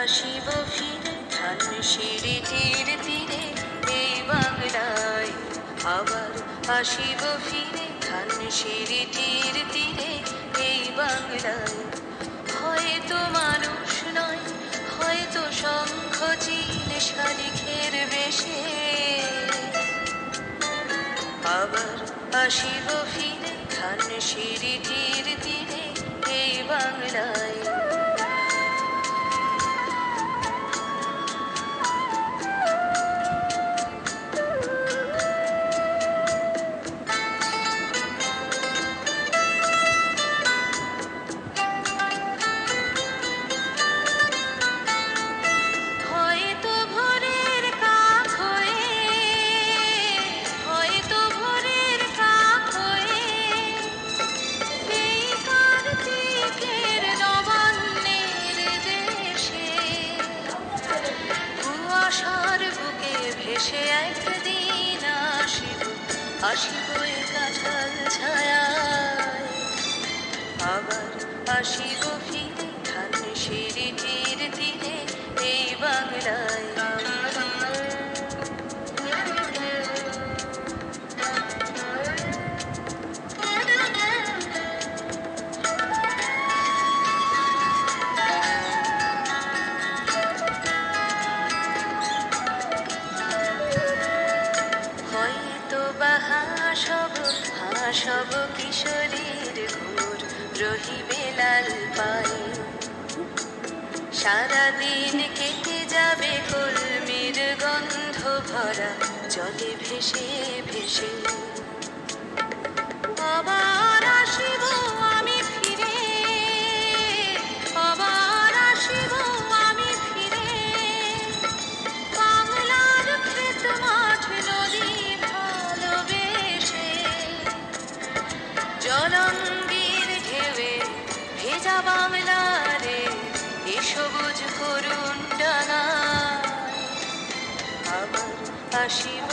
আসিব ফিরে ধানসিঁড়িটির তীরে এই বাংলায়, আবার আসিব ফিরে ধানসিঁড়িটির তীরে এই বাংলায়। হয়তো মানুষ নয়, হয়তো শঙ্খ চিল শালিখের বেশে, আবার আসিব ফিরে ধানসিঁড়িটির তীরে এই বাংলায়। হয়তো ভোরের কাক হয়ে, হয়তো ভোরের কাক হয়ে এই কার্তিকের নবান্নের দেশে, কুয়াশার বুকে ভেসে একদিন আসিব, আসিব এ কাঁঠাল ছায়ায়, আবার আসিব ফিরে ধানসিঁড়িটির তীরে এই বাংলায়। হয়তো বা হাসব কিশোরীর ঘোর রহিবে লাল পায়ে, সারাদিন কেটে যাবে কলমির গন্ধ ভরা জলে ভেসে ভেসে। আবার আসিব আমি ফিরে, আবার আসিব আমি ফিরে বাংলার ক্ষেত মাঠ নদী ভালোবেসে, জলঙ্গির ঢেউয়ে ভেজা বাংলারে এ সবুজ করুণ ডাঙায়, আবার আসিব